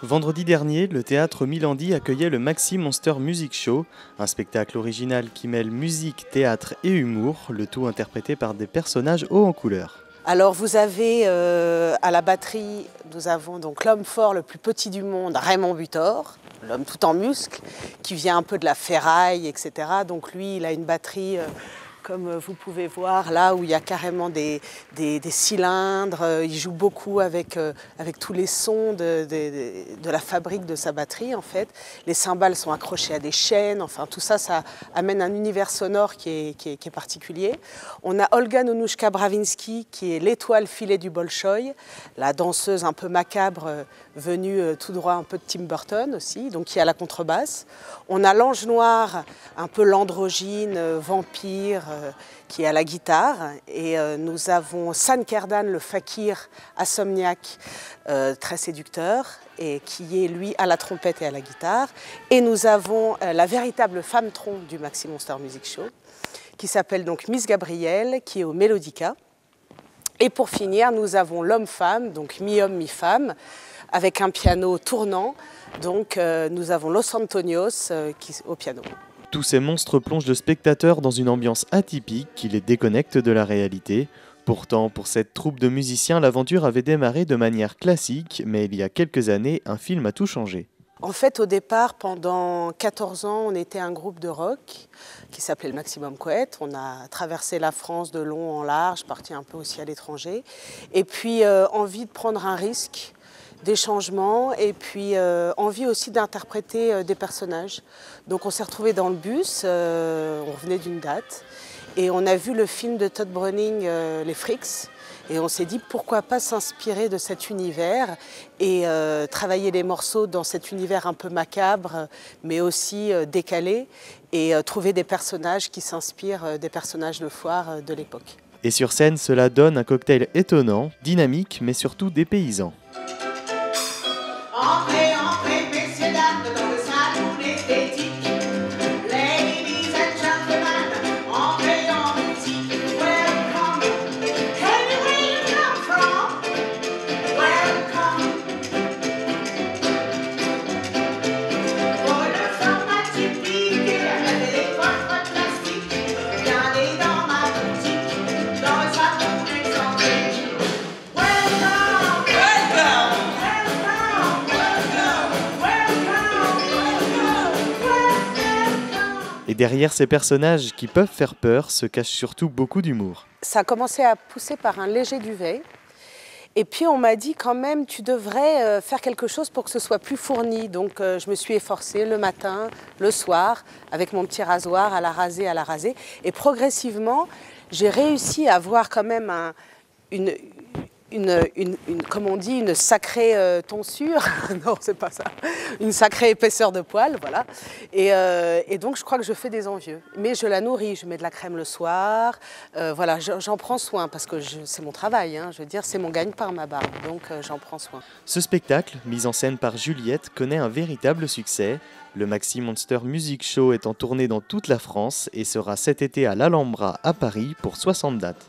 Vendredi dernier, le théâtre Milandi accueillait le Maxi Monster Music Show, un spectacle original qui mêle musique, théâtre et humour, le tout interprété par des personnages hauts en couleur. Alors vous avez à la batterie, nous avons donc l'homme fort le plus petit du monde, Raymond Butor, l'homme tout en muscles, qui vient un peu de la ferraille, etc. Donc lui, il a une batterie, comme vous pouvez voir, là où il y a carrément des cylindres. Il joue beaucoup avec tous les sons de la fabrique de sa batterie, en fait. Les cymbales sont accrochées à des chaînes. Enfin, tout ça, ça amène un univers sonore qui est particulier. On a Olga Nounouchka-Bravinsky, qui est l'étoile filée du Bolchoï, la danseuse un peu macabre venue tout droit un peu de Tim Burton aussi, donc qui est à la contrebasse. On a l'ange noir, un peu l'androgyne, vampire, qui est à la guitare, et nous avons San Kerdan, le fakir insomniaque, très séducteur, et qui est lui à la trompette et à la guitare. Et nous avons la véritable femme tronc du Maxi Monster Music Show, qui s'appelle donc Miss Gabrielle, qui est au Melodica. Et pour finir, nous avons l'homme-femme, donc mi-homme, mi-femme, avec un piano tournant. Donc nous avons Los Antonios au piano. Tous ces monstres plongent le spectateur dans une ambiance atypique qui les déconnecte de la réalité. Pourtant, pour cette troupe de musiciens, l'aventure avait démarré de manière classique, mais il y a quelques années, un film a tout changé. En fait, au départ, pendant 14 ans, on était un groupe de rock qui s'appelait le Maximum Coët. On a traversé la France de long en large, parti un peu aussi à l'étranger. Et puis, envie de prendre un risque, des changements, et puis envie aussi d'interpréter des personnages. Donc on s'est retrouvés dans le bus, on revenait d'une date, et on a vu le film de Todd Browning, Les Freaks, et on s'est dit pourquoi pas s'inspirer de cet univers et travailler les morceaux dans cet univers un peu macabre, mais aussi décalé, et trouver des personnages qui s'inspirent des personnages de foire de l'époque. Et sur scène, cela donne un cocktail étonnant, dynamique, mais surtout dépaysant. Entrez, entrez, messieurs, dames, dans le salon esthétique. Ladies and gentlemen, entrez en musique. Welcome. Tell me where you come from. Welcome. Pour le format typique et les coffres plastiques, viens aller dans ma boutique, dans le salon excentrique. Welcome. Welcome. Et derrière ces personnages qui peuvent faire peur se cache surtout beaucoup d'humour. Ça a commencé à pousser par un léger duvet. Et puis on m'a dit quand même, tu devrais faire quelque chose pour que ce soit plus fourni. Donc je me suis efforcée le matin, le soir, avec mon petit rasoir à la raser, à la raser. Et progressivement, j'ai réussi à avoir quand même comme on dit, une sacrée tonsure, non c'est pas ça, une sacrée épaisseur de poils, voilà. Et donc je crois que je fais des envieux. Mais je la nourris, je mets de la crème le soir, voilà, j'en prends soin parce que c'est mon travail, hein, je veux dire, c'est mon gagne-pain ma barbe, donc j'en prends soin. Ce spectacle, mis en scène par Juliette, connaît un véritable succès. Le Maxi Monster Music Show est en tournée dans toute la France et sera cet été à l'Alhambra à Paris pour 60 dates.